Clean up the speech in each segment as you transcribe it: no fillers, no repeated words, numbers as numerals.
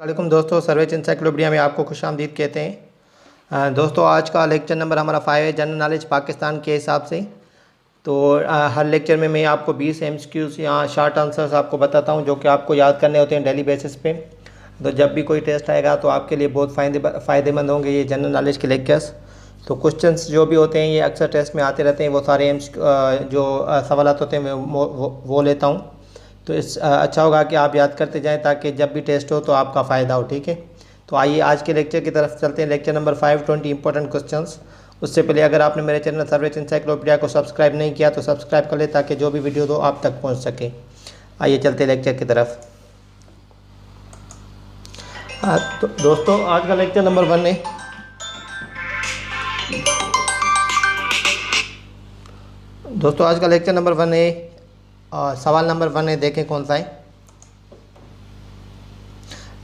वालेकुम दोस्तों, surveys encyclopedia में आपको खुशामदीद कहते हैं। दोस्तों, आज का लेक्चर नंबर हमारा 5 है, जनरल नॉलेज पाकिस्तान के हिसाब से। तो हर लेक्चर में मैं आपको 20 एमसीक्यूज़ या शॉर्ट आंसर्स आपको बताता हूं जो कि आपको याद करने होते हैं डेली बेसिस पे। तो जब भी कोई टेस्ट आएगा तो आपके लिए बहुत फ़ायदेमंद होंगे ये जनरल नॉलेज के लेक्चर्स। तो क्वेश्चंस जो भी होते हैं ये अक्सर टेस्ट में आते रहते हैं, वो सारे जो सवाल होते हैं वो लेता हूँ। तो अच्छा होगा कि आप याद करते जाएं ताकि जब भी टेस्ट हो तो आपका फ़ायदा हो। ठीक है, तो आइए आज के लेक्चर की तरफ चलते हैं। Lecture number 5, 20 important questions. उससे पहले अगर आपने मेरे चैनल सर्वेज इंसाइक्लोपीडिया को सब्सक्राइब नहीं किया तो सब्सक्राइब कर ले ताकि जो भी वीडियो दो आप तक पहुंच सके। आइए चलते लेक्चर की तरफ। तो दोस्तों, आज का लेक्चर नंबर 1 है। दोस्तों, आज का लेक्चर नंबर 1 है और सवाल नंबर 1 है, देखें कौन सा है।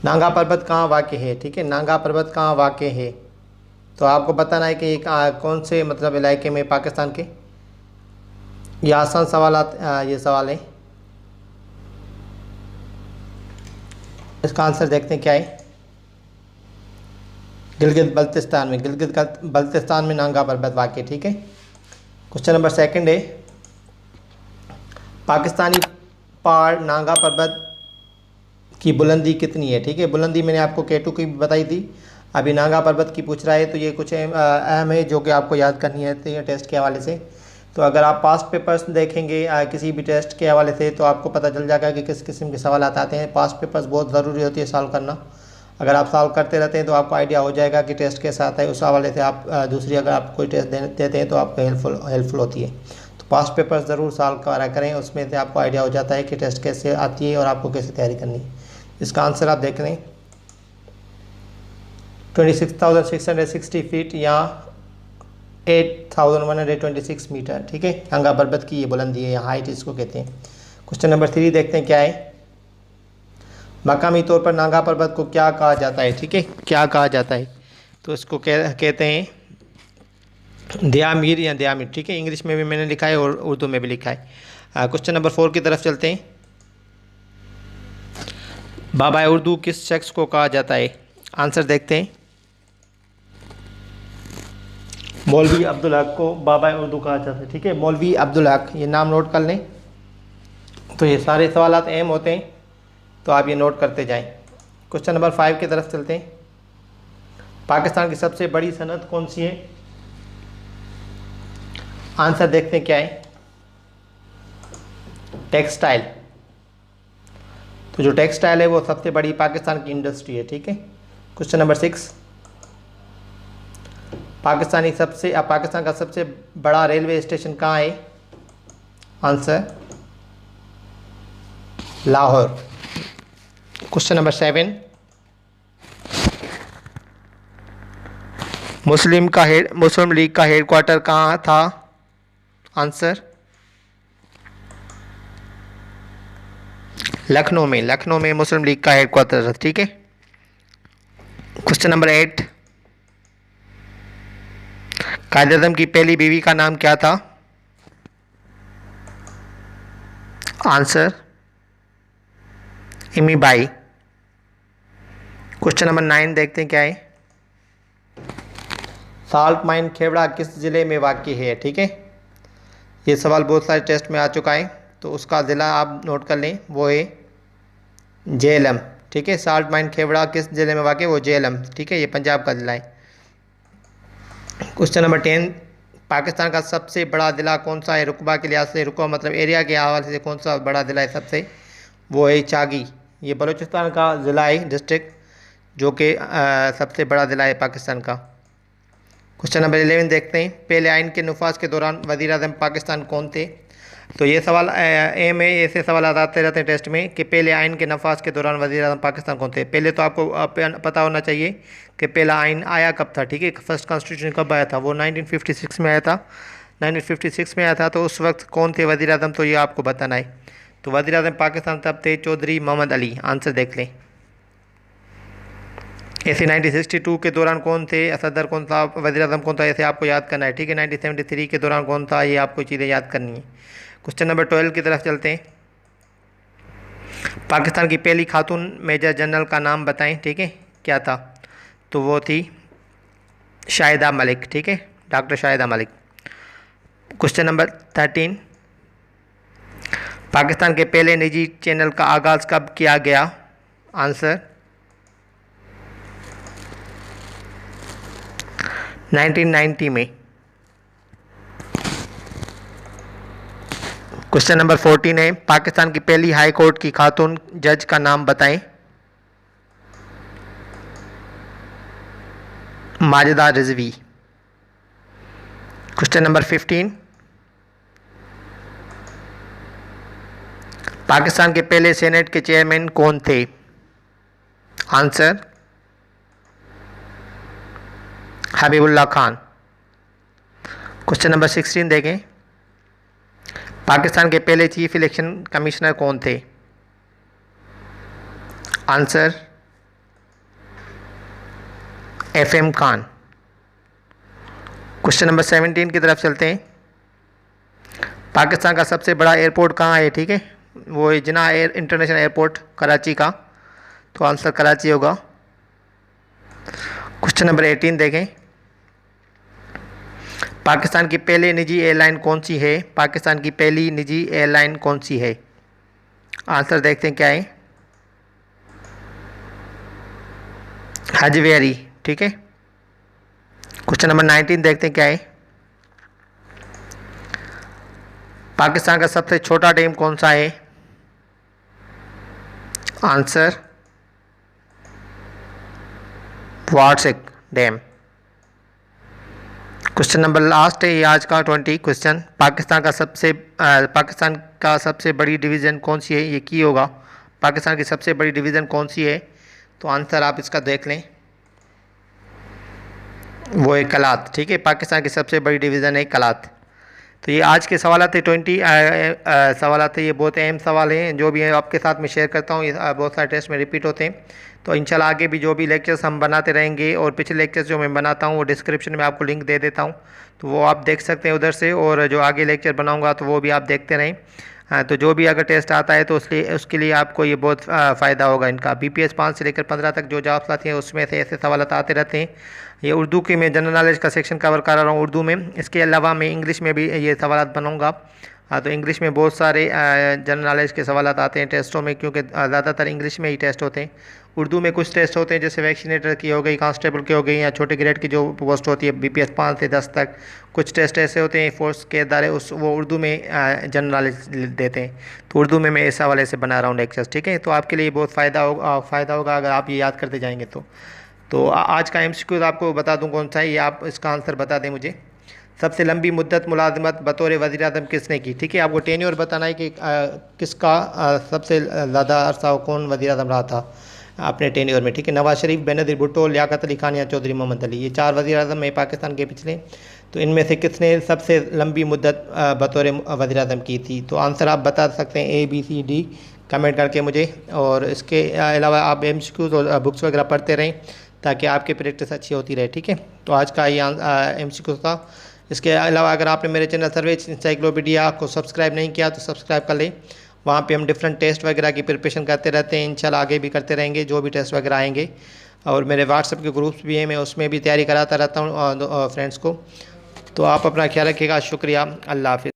नांगा पर्वत कहाँ वाक़ है। ठीक है, नांगा पर्वत कहाँ वाक़ है, तो आपको बताना है कि ये कौन से मतलब इलाके में पाकिस्तान के। ये आसान सवाल ये सवाल है। इसका आंसर देखते हैं क्या है। गिलगित बल्तिस्तान में, गिलगित बल्तिस्तान में नांगा पर्वत वाक़ है। ठीक है, क्वेश्चन नंबर 2 है, पाकिस्तानी पहाड़ नांगा पर्वत की बुलंदी कितनी है। ठीक है, बुलंदी मैंने आपको K2 की भी बताई थी, अभी नांगा पर्वत की पूछ रहा है। तो ये कुछ अहम है जो कि आपको याद करनी है टेस्ट के हवाले से। तो अगर आप पास्ट पेपर्स देखेंगे किसी भी टेस्ट के हवाले से तो आपको पता चल जाएगा कि किस किस्म के सवाल आते हैं। पास्ट पेपर्स बहुत ज़रूरी होती है सॉल्व करना। अगर आप सॉल्व करते रहते हैं तो आपको आइडिया हो जाएगा कि टेस्ट के साथ है, उस हवाले से आप दूसरी अगर आप कोई टेस्ट देते हैं तो आपको हेल्पफुल होती है। तो पास्ट पेपर्स ज़रूर सॉल्व करें, उसमें से आपको आइडिया हो जाता है कि टेस्ट कैसे आती है और आपको कैसे तैयारी करनी है। इसका आंसर आप देख लें, 26,660 फीट या 8,126 मीटर। ठीक है, नांगा पर्वत की ये बुलंदी है या हाइट इसको कहते हैं। क्वेश्चन नंबर 3 देखते हैं क्या है। मकामी तौर पर नांगा पर्वत को क्या कहा जाता है। ठीक है, क्या कहा जाता है, तो इसको कहते हैं दयामीर या दयामीर। ठीक है, इंग्लिश में भी मैंने लिखा है और उर्दू में भी लिखा है। क्वेश्चन नंबर 4 की तरफ चलते हैं। बाबा उर्दू किस शख्स को कहा जाता है। आंसर देखते हैं। मौलवी अब्दुल हक को बाबा उर्दू कहा जाता है। ठीक है, मौलवी अब्दुल हक, ये नाम नोट कर लें। तो ये सारे सवाल अहम होते हैं, तो आप ये नोट करते जाएं। क्वेश्चन नंबर 5 की तरफ चलते हैं। पाकिस्तान की सबसे बड़ी सनत कौन सी है। आंसर देखते हैं क्या है। टेक्सटाइल। तो जो टेक्सटाइल है वो सबसे बड़ी पाकिस्तान की इंडस्ट्री है। ठीक है, क्वेश्चन नंबर 6, पाकिस्तान का सबसे बड़ा रेलवे स्टेशन कहाँ है। आंसर लाहौर। क्वेश्चन नंबर 7, मुस्लिम लीग का हेडक्वार्टर कहाँ था। आंसर लखनऊ में मुस्लिम लीग का हेडक्वार्टर है। ठीक है, क्वेश्चन नंबर 8, कायद आज़म की पहली बीवी का नाम क्या था। Answer Emmy by. Question number 9 देखते हैं क्या है। साल्ट माइन खेवड़ा किस ज़िले में वाक़ई है। ठीक है, ये सवाल बहुत सारे टेस्ट में आ चुका है, तो उसका ज़िला आप नोट कर लें, वो है JLM। ठीक है, साल्ट माइन खेवड़ा किस ज़िले में वाक़ई, वो JLM। ठीक है, ये पंजाब का ज़िला है। क्वेश्चन नंबर 10, पाकिस्तान का सबसे बड़ा ज़िला कौन सा है। रुकबा के लिहाज से, रुकबा मतलब एरिया के हवाले से कौन सा बड़ा ज़िला है सबसे, वो है चागी। ये बलूचिस्तान का ज़िला है, डिस्ट्रिक्ट, जो कि सबसे बड़ा ज़िला है पाकिस्तान का। क्वेश्चन नंबर 11 देखते हैं। पहले आइन के नफाज के दौरान वज़ीर आज़म पाकिस्तान कौन थे। तो ये सवाल एम है, ऐसे सवाल आते रहते हैं टेस्ट में कि पहले आइन के नफाज के दौरान वज़ीर आज़म पाकिस्तान कौन थे। पहले तो आपको पता होना चाहिए कि पहला आइन आया कब था। ठीक है, फर्स्ट कॉन्स्टिट्यूशन कब आया था, वो 1956 में आया था। 1956 में आया था, तो उस वक्त कौन थे वज़ीर आज़म, तो ये आपको बताना है। तो वज़ीर आज़म पाकिस्तान तब थे चौधरी मोहम्मद अली। आंसर देख लें। ऐसे 1962 के दौरान कौन थे सदर, कौन था वज़ीर आज़म कौन था, ऐसे आपको याद करना है। ठीक है, 1973 के दौरान कौन था, ये आपको चीज़ें याद करनी है। क्वेश्चन नंबर 12 की तरफ चलते हैं। पाकिस्तान की पहली खातून मेजर जनरल का नाम बताएं, ठीक है, क्या था? तो वो थी शाहिदा मलिक, ठीक है, doctor Shahida Malik. Question number 13, Pakistan के पहले निजी चैनल का आगाज़ कब किया गया? आंसर 1990 में। क्वेश्चन नंबर 14 है, पाकिस्तान की पहली हाई कोर्ट की खातून जज का नाम बताएं। माजिदा रिजवी। क्वेश्चन नंबर 15, पाकिस्तान के पहले सेनेट के चेयरमैन कौन थे? Answer Habibullah Khan. Question number 16 देखें, पाकिस्तान के पहले चीफ इलेक्शन कमिश्नर कौन थे? Answer FM Khan. Question number 17 की तरफ चलते हैं, पाकिस्तान का सबसे बड़ा एयरपोर्ट कहाँ है? ठीक है, वो है जिन्ना इंटरनेशनल एयरपोर्ट कराची का, तो आंसर कराची होगा। क्वेश्चन नंबर 18 देखें, पाकिस्तान की पहली निजी एयरलाइन कौन सी है? पाकिस्तान की पहली निजी एयरलाइन कौन सी है? आंसर देखते हैं क्या है, हजवेरी, ठीक है। क्वेश्चन नंबर 19 देखते हैं क्या है, पाकिस्तान का सबसे छोटा डैम कौन सा है? आंसर वार्सिक डैम। क्वेश्चन नंबर लास्ट है ये आज का 20 क्वेश्चन, पाकिस्तान का सबसे बड़ी डिवीज़न कौन सी है? ये की होगा, पाकिस्तान की सबसे बड़ी डिवीज़न कौन सी है? तो आंसर आप इसका देख लें, वो है कलात, ठीक है, पाकिस्तान की सबसे बड़ी डिवीज़न है कलात। तो ये आज के सवाल थे 20 सवाल थे, ये बहुत अहम सवाल हैं, जो भी है आपके साथ में शेयर करता हूँ, ये बहुत सारे टेस्ट में रिपीट होते हैं। तो इंशाल्लाह आगे भी जो भी लेक्चर्स हम बनाते रहेंगे, और पिछले लेक्चर्स जो मैं बनाता हूँ वो डिस्क्रिप्शन में आपको लिंक दे देता हूँ, तो वो आप देख सकते हैं उधर से, और जो आगे लेक्चर बनाऊँगा तो वो भी आप देखते रहें। हाँ, तो जो भी अगर टेस्ट आता है तो उसके लिए आपको ये बहुत फ़ायदा होगा इनका। BPS 5 से लेकर 15 तक जो जॉब्स आती हैं उसमें से ऐसे सवाल आते रहते हैं। ये उर्दू की मैं जनरल नॉलेज का सेक्शन कवर कर रहा हूँ उर्दू में, इसके अलावा मैं इंग्लिश में भी ये सवाल बनाऊँगा। हाँ, तो इंग्लिश में बहुत सारे जनरल नॉलेज के सवाल आते हैं टेस्टों में, क्योंकि ज़्यादातर इंग्लिश में ही टेस्ट होते हैं। उर्दू में कुछ टेस्ट होते हैं, जैसे वैक्सीनेटर की हो गई, कांस्टेबल की हो गई, या छोटे ग्रेड की जो पोस्ट होती है BPS 5 से 10 तक। कुछ टेस्ट ऐसे होते हैं फोर्स के अदारे, वो उर्दू में जनरल नॉलेज देते हैं, तो उर्दू में मैं इस हवाले से बना रहा हूँ लेक्चर्स, ठीक है। तो आपके लिए बहुत फ़ायदा होगा अगर आप ये याद करते जाएंगे तो आज का MCQ आपको बता दूँ कौन सा है, ये आप इसका आंसर बता दें मुझे। सबसे लंबी मुद्दत मुलाजमत बतौर वज़ीर आज़म किसने की? ठीक है, आपको टेन्योर बताना है कि किसका सबसे ज़्यादा अरसा कौन वज़ीर आज़म रहा था अपने टेन्योर में, ठीक है। नवाज शरीफ, बेनज़ीर भुट्टो, लियाकत अली खान या चौधरी मोहम्मद अली, ये 4 वज़ीर आज़म है पाकिस्तान के पिछले। तो इनमें से किसने सबसे लंबी मुद्दत बतौर वज़ीर आज़म की थी? तो आंसर आप बता सकते हैं ABCD कमेंट करके मुझे, और इसके अलावा आप MCQ और बुक्स वगैरह पढ़ते रहें ताकि आपकी प्रैक्टिस अच्छी होती रहे, ठीक है। तो आज का ये MCQ था। इसके अलावा अगर आपने मेरे चैनल सर्वेज इंसाइक्लोपीडिया को सब्सक्राइब नहीं किया तो सब्सक्राइब कर लें, वहाँ पे हम डिफरेंट टेस्ट वगैरह की प्रिपरेशन करते रहते हैं, इंशाल्लाह आगे भी करते रहेंगे जो भी टेस्ट वगैरह आएंगे। और मेरे व्हाट्सएप के ग्रुप्स भी हैं, मैं उसमें भी तैयारी कराता रहता हूँ फ्रेंड्स को। तो आप अपना ख्याल रखिएगा, शुक्रिया, अल्लाह हाफ़िज़।